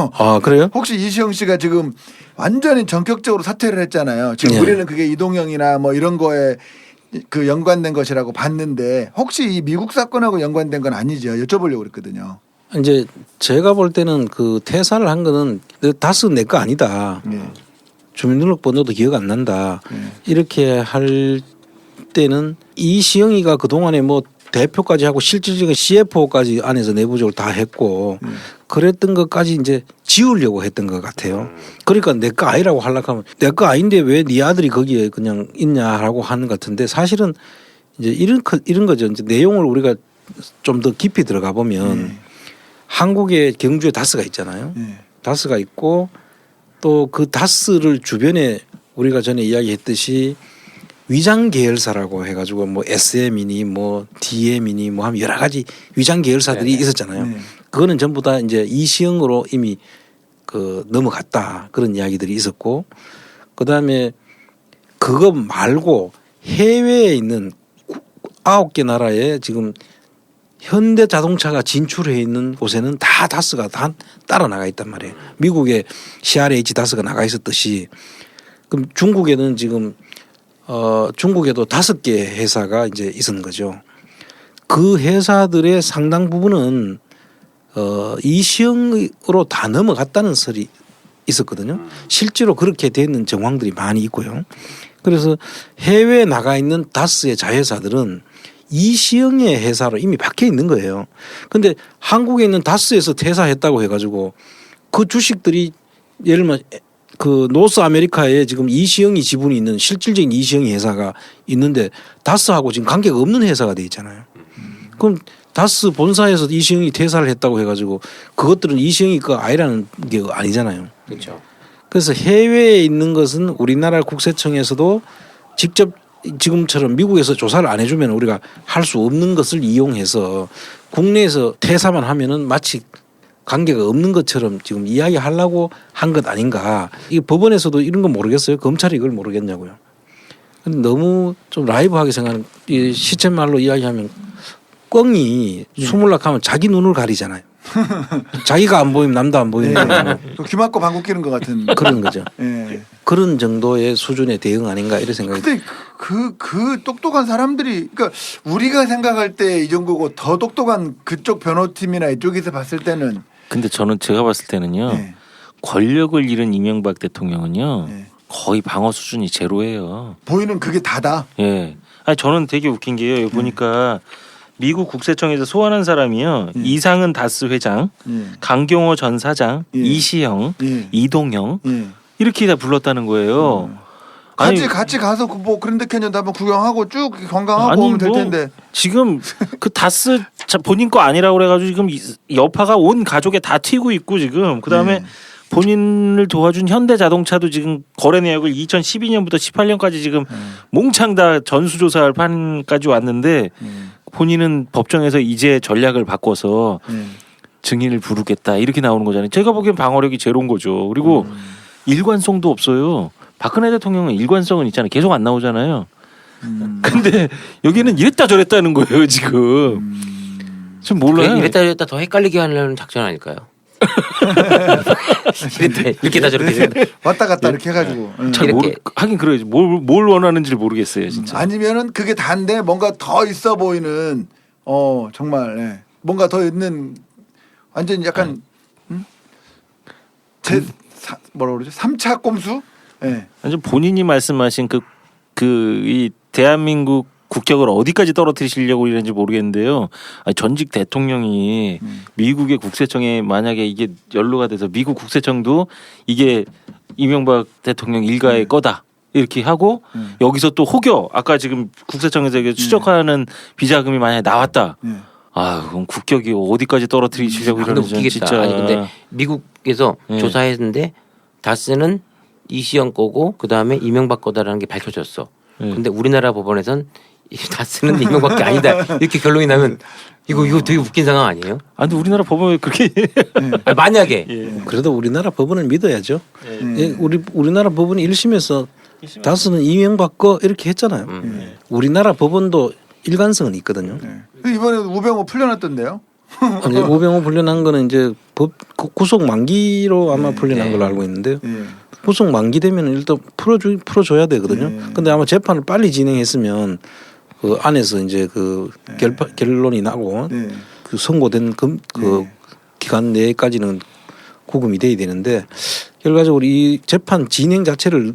그래요? 혹시 이시영 씨가 지금 완전히 전격적으로 사퇴를 했잖아요. 지금 네. 우리는 그게 이동영이나 뭐 이런 거에 그 연관된 것이라고 봤는데 혹시 이 미국 사건하고 연관된 건 아니죠? 여쭤보려고 그랬거든요. 이제 제가 볼 때는 그 퇴사를 한 거는 다스 내 거 아니다. 네. 주민등록번호도 기억 안 난다. 네. 이렇게 할 때는 이시영이가 그 동안에 뭐 대표까지 하고 실질적인 CFO까지 안에서 내부적으로 다 했고 그랬던 것까지 이제 지우려고 했던 것 같아요. 그러니까 내 거 아니라고 하려고 하면 내 거 아닌데 왜 네 아들이 거기에 그냥 있냐라고 하는 것 같은데 사실은 이제 이런 거죠. 이제 내용을 우리가 좀 더 깊이 들어가 보면 한국의 경주에 다스가 있잖아요. 다스가 있고 또 그 다스를 주변에 우리가 전에 이야기했듯이 위장 계열사라고 해가지고 뭐 SM이니 뭐 DM이니 뭐 하면 여러 가지 위장 계열사들이 있었잖아요. 그거는 전부 다 이제 이시영으로 이미 그 넘어갔다 그런 이야기들이 있었고 그 다음에 그거 말고 해외에 있는 9개 나라에 지금 현대 자동차가 진출해 있는 곳에는 다 다스가 다 따라 나가 있단 말이에요. 미국에 CRH 다스가 나가 있었듯이 그럼 중국에는 지금 중국에도 5개 회사가 이제 있었는 거죠. 그 회사들의 상당 부분은 이시영으로 다 넘어갔다는 설이 있었거든요. 실제로 그렇게 되는 정황들이 많이 있고요. 그래서 해외에 나가 있는 다스의 자회사들은 이시영의 회사로 이미 박혀 있는 거예요. 근데 한국에 있는 다스에서 퇴사했다고 해가지고 그 주식들이 예를 들면 그 노스 아메리카에 지금 이시영이 지분이 있는 실질적인 이시영이 회사가 있는데 다스하고 지금 관계가 없는 회사가 돼 있잖아요. 그럼 다스 본사에서 이시영이 퇴사를 했다고 해가지고 그것들은 이시영이 그 아니라는 게 아니잖아요. 그렇죠. 그래서 해외에 있는 것은 우리나라 국세청에서도 직접 지금처럼 미국에서 조사를 안 해주면 우리가 할 수 없는 것을 이용해서 국내에서 퇴사만 하면은 마치 관계가 없는 것처럼 지금 이야기하려고 한 것 아닌가. 이 법원에서도 이런 거 모르겠어요. 검찰이 이걸 모르겠냐고요. 근데 너무 좀 라이브하게 생각하는 이 시쳇말로 이야기하면 꽝이 수물락하면 자기 눈을 가리잖아요. 자기가 안 보이면 남도 안 보이는 귀 막고 방귀 뀌는 것 같은 그런 거죠. 예. 그런 정도의 수준의 대응 아닌가 이런 생각이. 근데 그 똑똑한 사람들이 그러니까 우리가 생각할 때 이 정도고 더 똑똑한 그쪽 변호팀이나 이쪽에서 봤을 때는 근데 저는 제가 봤을 때는요. 네. 권력을 잃은 이명박 대통령은요. 네. 거의 방어 수준이 제로예요. 보이는 그게 다다. 예. 아니 저는 되게 웃긴 게요. 여기 보니까 미국 국세청에서 소환한 사람이요. 이상은 다스 회장, 강경호 전 사장, 예. 이시영, 예. 이동영 예. 이렇게 다 불렀다는 거예요. 아니, 같이 가서 뭐 그랜드 캐년도 한번 구경하고 쭉 관광하고 아니, 오면 될 뭐 텐데. 지금 그 다스 본인 거 아니라고 그래가지고 지금 여파가 온 가족에 다 튀고 있고 지금 그 다음에 본인을 도와준 현대자동차도 지금 거래 내역을 2012년부터 18년까지 지금 몽창 다 전수조사할 판까지 왔는데 본인은 법정에서 이제 전략을 바꿔서 증인을 부르겠다 이렇게 나오는 거잖아요. 제가 보기엔 방어력이 제로인 거죠. 그리고 일관성도 없어요. 박근혜 대통령은 일관성은 있잖아요. 계속 안 나오잖아요. 근데 여기는 이랬다 저랬다는 거예요 지금. 좀 몰라요. 이랬다 저랬다 더 헷갈리게 하려는 작전 아닐까요? 이렇게 다 저렇게 왔다 갔다 이렇게 해가지고. 잘 모르, 하긴 그래야지. 뭘 원하는지를 모르겠어요 진짜. 아니면은 그게 단데 뭔가 더 있어 보이는 정말 뭔가 더 있는 완전 약간 뭐라 그러죠? 3차 꼼수? 예. 완전 본인이 말씀하신 이 대한민국 국격을 어디까지 떨어뜨리시려고 이런지 모르겠는데요. 아니, 전직 대통령이 미국의 국세청에 만약에 이게 연루가 돼서 미국 국세청도 이게 이명박 대통령 일가의 거다 이렇게 하고 여기서 또 혹여 아까 지금 국세청에서 추적하는 비자금이 만약에 나왔다. 아, 그럼 국격이 어디까지 떨어뜨리시려고 이러는지 웃기겠다. 진짜. 아니 근데 미국에서 조사했는데 다스는 이시영 거고 그 다음에 이명박 거다라는 게 밝혀졌어. 근데 우리나라 법원에선 다스는 이명박이 아니다 이렇게 결론이 나면 이거 되게 웃긴 상황 아니에요? 아, 근데 우리나라 법원에 그렇게 아니, 만약에 그래도 우리나라 법원을 믿어야죠. 예, 우리나라 법원이 1심에서 다스는 이명박 거 이렇게 했잖아요. 우리나라 법원도 일관성은 있거든요. 이번에 우병우 풀려났던데요. 이제 우병우 풀려난 거는 이제 구속 만기로 아마 풀려난 걸로 알고 있는데요. 구속 만기 되면 일단 풀어줘야 되거든요. 근데 아마 재판을 빨리 진행했으면 그 안에서 이제 그 결론이 나고 그 선고된 그 기간 내까지는 구금이 돼야 되는데 결과적으로 이 재판 진행 자체를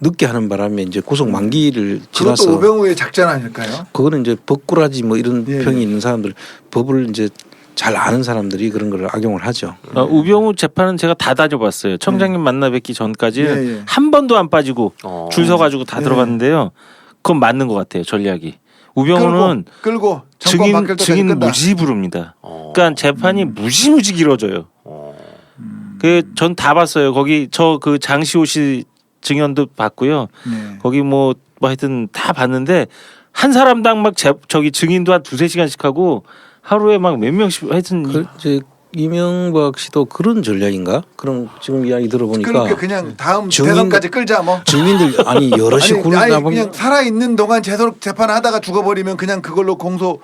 늦게 하는 바람에 이제 구속 만기를 지나서 그것도 우병우의 작전 아닐까요? 그거는 이제 법꾸라지 뭐 이런 예. 평이 있는 사람들 법을 이제 잘 아는 사람들이 그런 걸 악용을 하죠. 우병우 재판은 제가 다 다녀봤어요. 청장님 만나 뵙기 전까지 예. 한 번도 안 빠지고 줄 서가지고 다 예. 들어봤는데요. 그건 맞는 것 같아요. 전략이. 우병우는 끌고 정권 바뀔 때까지 증인 끈다. 무지 부릅니다. 그러니까 재판이 무지무지 길어져요. 그 전 다 봤어요. 거기 저 그 장시호 씨 증언도 봤고요. 네. 거기 뭐 하여튼 다 봤는데 한 사람당 막 저기 증인도 한 2-3시간씩 하고 하루에 막 몇 명씩 하여튼 그 이제 이명박 씨도 그런 전략인가? 그럼 지금 이야기 들어보니까 그러니까 그냥 다음 증인- 대선까지 끌자 뭐. 증인들 아니 여럿이 굴다 아니 보면 그냥 살아 있는 동안 재판하다가 죽어버리면 그냥 그걸로 공소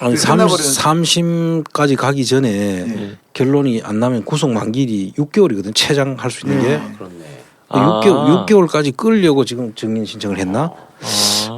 아니 끝나버리는. 3심까지 가기 전에 예. 결론이 안 나면 구속 만기일이 6개월이거든. 최장 할 수 있는 게. 그렇네. 6개월까지 끌려고 지금 증인 신청을 했나?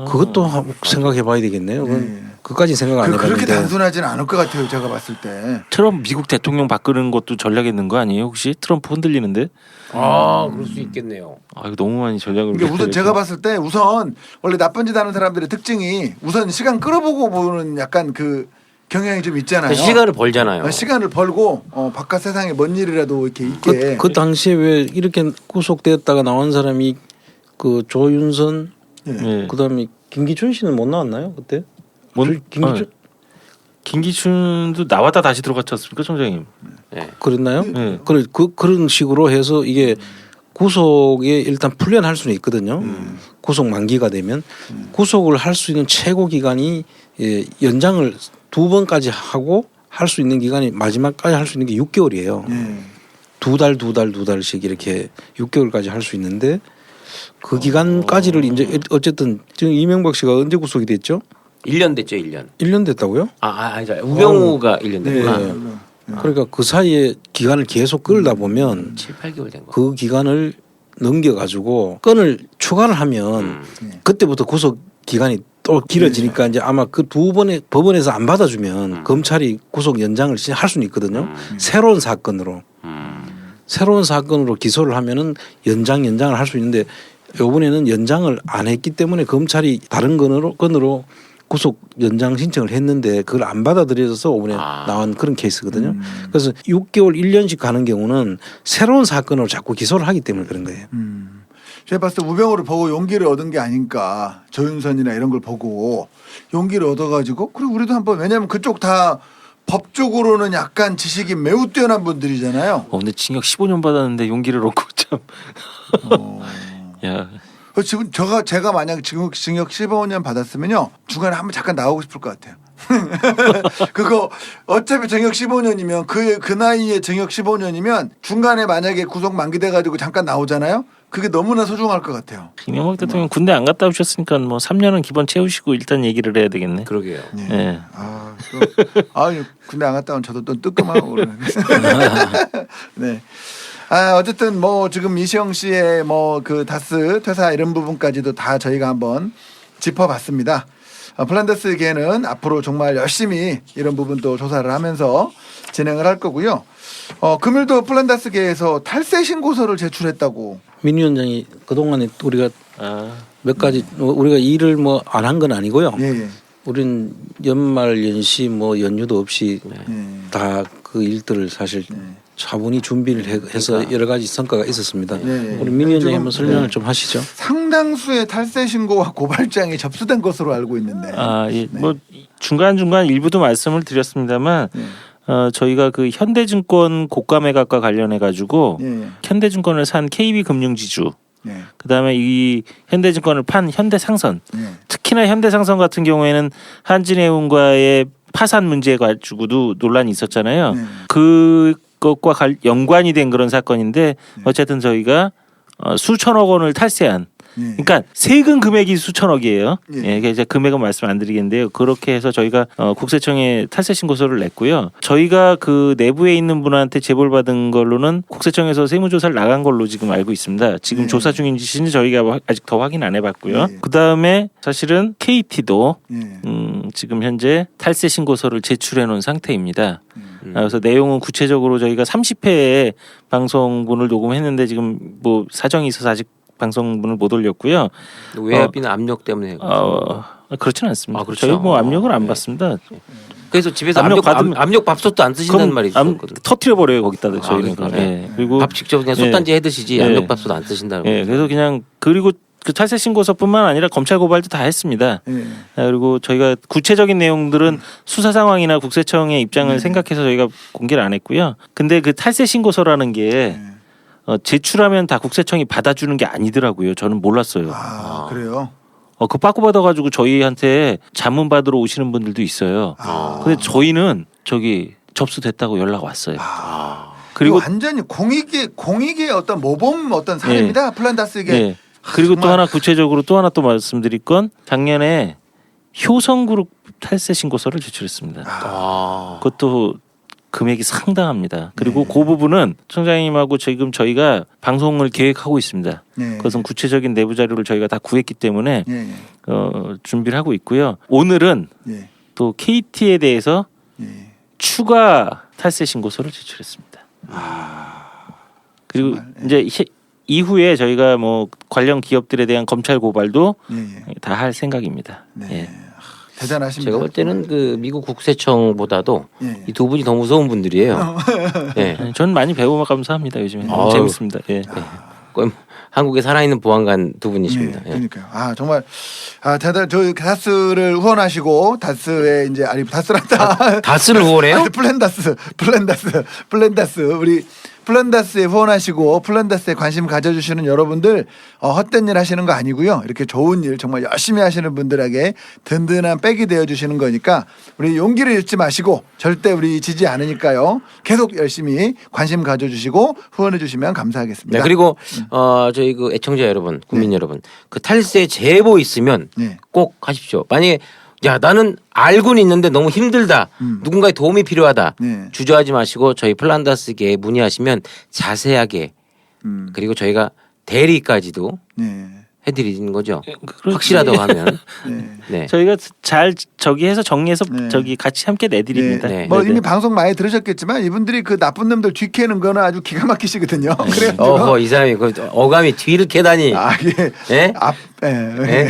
그것도 생각해봐야 되겠네요. 그건 그까지 생각 안 그렇게 해봤는데. 단순하지는 않을 것 같아요. 제가 봤을 때. 트럼프 미국 대통령 바꾸는 것도 전략 있는 거 아니에요? 혹시 트럼프 흔들리는데? 그럴 수 있겠네요. 아 이거 너무 많이 전략을. 이게 우선 제가 봤을 때 우선 원래 나쁜 짓 하는 사람들의 특징이 우선 시간 끌어보고 보는 약간 그 경향이 좀 있잖아요. 시간을 벌잖아요. 시간을 벌고 바깥 세상에 뭔 일이라도 이렇게 있게. 그 당시에 왜 이렇게 구속되었다가 나온 사람이 그 조윤선 네. 그다음에 김기춘 씨는 못 나왔나요 그때? 김기춘 김기춘도 나왔다 다시 들어갔지 않습니까, 청장님? 그랬나요? 네. 그런 식으로 해서 이게 구속에 일단 풀려날 수는 있거든요. 구속 만기가 되면 구속을 할 수 있는 최고 기간이 연장을 2번까지 하고 할 수 있는 기간이 마지막까지 할 수 있는 게 6개월이에요. 두 달씩 이렇게 6개월까지 할 수 있는데 그 기간까지를 이제 어쨌든 지금 이명박 씨가 언제 구속이 됐죠? 1년 됐죠, 1년. 1년 됐다고요? 아니죠. 우병우가 1년 됐구나. 네. 그러니까 그 사이에 기간을 계속 끌다 보면 7-8개월 된 거. 그 기간을 넘겨가지고 건을 추가를 하면 그때부터 구속 기간이 또 길어지니까 이제 아마 그 2번에 법원에서 안 받아주면 검찰이 구속 연장을 할 수는 있거든요. 새로운 사건으로 기소를 하면은 연장을 할 수 있는데 이번에는 연장을 안 했기 때문에 검찰이 다른 건으로 구속 연장 신청을 했는데 그걸 안 받아들여져서 이번에 나온 그런 케이스거든요. 그래서 6개월 1년씩 가는 경우는 새로운 사건으로 자꾸 기소를 하기 때문에 그런 거예요. 제가 봤을 때 우병우를 보고 용기를 얻은 게 아닌가. 조윤선이나 이런 걸 보고 용기를 얻어가지고 그리고 우리도 한번 왜냐하면 그쪽 다 법적으로는 약간 지식이 매우 뛰어난 분들이잖아요. 근데 징역 15년 받았는데 용기를 얻고 참. 야. 지금 제가 만약 지금 징역 15년 받았으면요 중간에 한번 잠깐 나오고 싶을 것 같아요. 그거 어차피 징역 15년이면 그 나이에 징역 15년이면 중간에 만약에 구속 만기돼 가지고 잠깐 나오잖아요. 그게 너무나 소중할 것 같아요. 이명박 대통령 군대 안 갔다 오셨으니까 뭐 3년은 기본 채우시고 일단 얘기를 해야 되겠네. 그러게요. 네. 군대 안 갔다 온 저도 또 뜨끔하고 그러네. 네. 어쨌든 뭐 지금 이시영 씨의 뭐 그 다스 퇴사 이런 부분까지도 다 저희가 한번 짚어봤습니다. 플란다스계는 앞으로 정말 열심히 이런 부분도 조사를 하면서 진행을 할 거고요. 금일도 플란다스계에서 탈세 신고서를 제출했다고. 민 위원장이 그동안에 우리가 몇 가지 우리가 일을 뭐 안 한 건 아니고요. 예. 우린 연말 연시 뭐 연휴도 없이 다 그 일들을 사실 차분히 준비를 해서 여러 가지 성과가 있었습니다. 우리 민 위원장이 한번 설명을 좀 하시죠. 상당수의 탈세 신고와 고발장이 접수된 것으로 알고 있는데. 뭐 중간 일부도 말씀을 드렸습니다만 저희가 그 현대증권 고가 매각과 관련해 가지고 현대증권을 산 KB금융지주 그다음에 이 현대증권을 판 현대상선 특히나 현대상선 같은 경우에는 한진해운과의 파산 문제 가지고도 논란이 있었잖아요. 그것과 연관이 된 그런 사건인데 어쨌든 저희가 수천억 원을 탈세한 그러니까 세금 금액이 수천억이에요. 이제 금액은 말씀 안 드리겠는데요. 그렇게 해서 저희가 국세청에 탈세 신고서를 냈고요. 저희가 그 내부에 있는 분한테 제보를 받은 걸로는 국세청에서 세무조사를 나간 걸로 지금 알고 있습니다. 지금 조사 중인지 저희가 아직 더 확인 안 해봤고요. 그 다음에 사실은 KT도 지금 현재 탈세 신고서를 제출해 놓은 상태입니다. 그래서 내용은 구체적으로 저희가 30회에 방송분을 녹음했는데 지금 뭐 사정이 있어서 아직 방송분을 못 올렸고요. 외압이나 압력 때문에 그렇지는 않습니다. 그렇죠. 저희 뭐 압력을 안 받습니다. 그래서 집에서 압력 받으면- 압력 밥솥도 안 쓰신다는 말이 있었거든요. 터트려 버려요 거기다가 저희는. 그러니까. 예. 그리고 밥 직접 그냥 솥단지 해 드시지 예. 압력 밥솥 안 쓰신다고. 예, 그래서 그냥 그리고 그 탈세 신고서뿐만 아니라 검찰 고발도 다 했습니다. 예. 그리고 저희가 구체적인 내용들은 수사 상황이나 국세청의 입장을 생각해서 저희가 공개를 안 했고요. 근데 그 탈세 신고서라는 게 제출하면 다 국세청이 받아주는 게 아니더라고요. 저는 몰랐어요. 그래요. 그 빠꾸 받아가지고 저희한테 자문 받으러 오시는 분들도 있어요. 근데 저희는 저기 접수됐다고 연락 왔어요. 그리고 그리고 완전히 공익의 어떤 모범 어떤 사례입니다. 플란다스에게. 예. 그리고 또 하나 구체적으로 또 하나 또 말씀드릴 건 작년에 효성그룹 탈세 신고서를 제출했습니다. 그것도 금액이 상당합니다. 그리고 그 부분은 청장님하고 지금 저희가 방송을 계획하고 있습니다. 네. 그것은 구체적인 내부 자료를 저희가 다 구했기 때문에 예, 예. 준비를 하고 있고요. 오늘은 예. 또 KT에 대해서 예. 추가 탈세 신고서를 제출했습니다. 그리고 정말, 예. 이제 이후에 저희가 뭐 관련 기업들에 대한 검찰 고발도 예, 예. 다 할 생각입니다. 네. 예. 대단하십니다. 제가 볼 때는 그 미국 국세청보다도 예. 이 두 분이 더 무서운 분들이에요. 예. 저는 많이 배워 감사합니다. 요즘에 아유. 재밌습니다. 예. 그럼 한국에 살아있는 보안관 두 분이십니다. 예, 예. 그러니까요. 정말 대단. 저 다스를 후원하시고 다스의 이제 아니 다스란다. 다스를 후원해요? 플랜다스 우리 플란다스에 후원하시고 플란다스에 관심 가져주시는 여러분들 헛된 일 하시는 거 아니고요. 이렇게 좋은 일 정말 열심히 하시는 분들에게 든든한 백이 되어주시는 거니까 우리 용기를 잃지 마시고 절대 우리 지지 않으니까요. 계속 열심히 관심 가져주시고 후원해 주시면 감사하겠습니다. 네, 그리고 저희 그 애청자 여러분, 국민 여러분, 그 탈세 제보 있으면 네. 꼭 하십시오. 만약에 야 나는 알고는 있는데 너무 힘들다. 누군가의 도움이 필요하다. 네. 주저하지 마시고 저희 플란다스계에 문의하시면 자세하게 그리고 저희가 대리까지도 네. 해드리는 거죠. 그렇지. 확실하다고 하면. 네. 네. 저희가 잘 저기 해서 정리해서 네. 저기 같이 함께 내드립니다. 네. 뭐 네네. 이미 방송 많이 들으셨겠지만 이분들이 그 나쁜 놈들 뒤캐는 거는 아주 기가 막히시거든요. 네. 그래가지고 이 사람이 그 어감이 뒤를 캐다니. 이게 예? 네.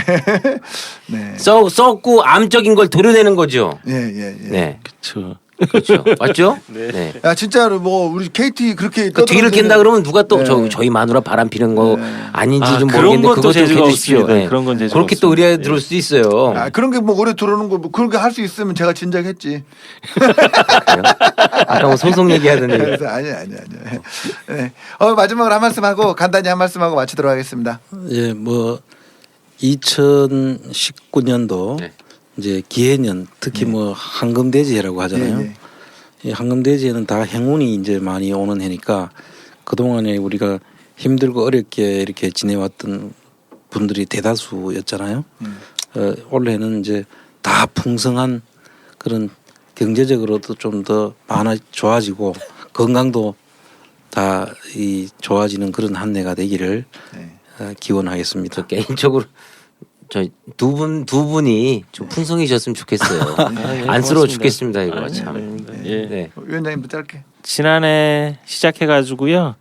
네. 썩고 암적인 걸 도려내는 거죠. 예, 예, 예. 네. 그렇죠. 그렇죠. 맞죠? 네. 야 진짜로 뭐 우리 KT 그렇게 그 뒤를 캔다 그러면 누가 또 네. 저희 마누라 바람 피는 거 아닌지 좀 그런 모르겠는데 것도 그것 좀 재주가 해주십시오. 없습니다. 그런 건 재주가 그렇게 또 없습니다. 의뢰 들어올 수도 있어요. 그런 게 뭐 오래 들어오는 거 뭐 그렇게 할 수 있으면 제가 진작 했지. 아까 뭐 소송 얘기하던데. 그래서 아니. 네. 마지막으로 한 말씀 하고 간단히 한 말씀 하고 마치도록 하겠습니다. 예, 뭐 2019년도 네. 이제 기해년 특히 뭐 황금돼지해라고 하잖아요. 예, 이 황금돼지에는 다 행운이 이제 많이 오는 해니까 그 동안에 우리가 힘들고 어렵게 이렇게 지내왔던 분들이 대다수였잖아요. 올해는 이제 다 풍성한 그런 경제적으로도 좀 더 많아 좋아지고 건강도 다 이 좋아지는 그런 한 해가 되기를 기원하겠습니다. 저 개인적으로 저 두 분이 좀 풍성해졌으면 좋겠어요. 안쓰러워 죽겠습니다 이거 참. 예. 네. 위원장님도 짧게. 지난해 시작해가지고요.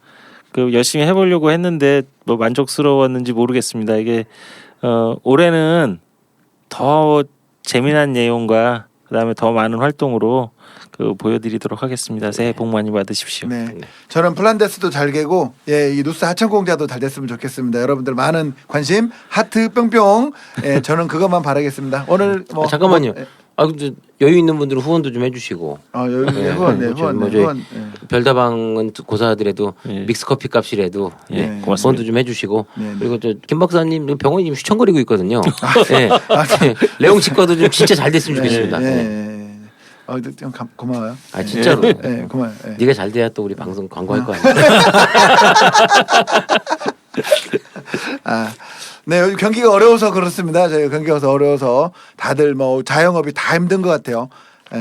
그 열심히 해보려고 했는데 뭐 만족스러웠는지 모르겠습니다. 이게 올해는 더 재미난 내용과 그다음에 더 많은 활동으로 그 보여드리도록 하겠습니다. 새해 복 많이 받으십시오. 네. 저는 플란데스도 잘 개고 이 누스 하천공자도 잘 됐으면 좋겠습니다. 여러분들 많은 관심 하트 뿅뿅. 저는 그것만 바라겠습니다. 오늘 뭐 잠깐만요. 근데 여유 있는 분들은 후원도 좀 해주시고. 여기 네. 후원, 네, 뭐 저희 후원, 저희 후원. 별다방은 고사하더라도 예. 믹스커피 값이라도 예, 네. 고맙습니다. 후원도 좀 해주시고 네. 그리고 저 김 박사님 병원이 지금 휘청거리고 있거든요. 네. 레옹 치과도 좀 진짜 잘 됐으면 좋겠습니다. 네. 네. 좀 고마워요. 아 진짜로. 네, 고마워요. 네. 네가 잘 돼야 또 우리 방송 광고할 거 아니야. 네, 요즘 경기가 어려워서 그렇습니다. 저희 경기가 어려워서 다들 뭐 자영업이 다 힘든 것 같아요.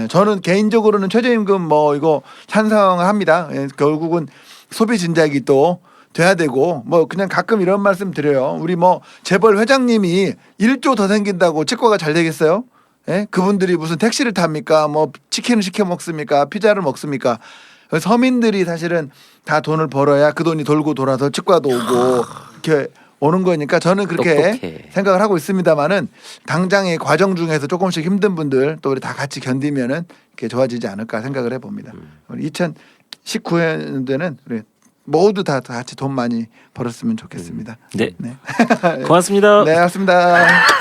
저는 개인적으로는 최저임금 뭐 이거 찬성을 합니다. 결국은 소비 진작이 또 돼야 되고 뭐 그냥 가끔 이런 말씀 드려요. 우리 뭐 재벌 회장님이 1조 더 생긴다고 치과가 잘 되겠어요? 그분들이 무슨 택시를 탑니까? 뭐 치킨을 시켜 먹습니까? 피자를 먹습니까? 서민들이 사실은 다 돈을 벌어야 그 돈이 돌고 돌아서 치과도 오고 이렇게 오는 거니까 저는 그렇게 똑똑해. 생각을 하고 있습니다만은 당장의 과정 중에서 조금씩 힘든 분들 또 우리 다 같이 견디면은 이렇게 좋아지지 않을까 생각을 해봅니다. 우리 2019년도에는 우리 모두 다 같이 돈 많이 벌었으면 좋겠습니다. 네. 네. 고맙습니다. 네, 맞습니다.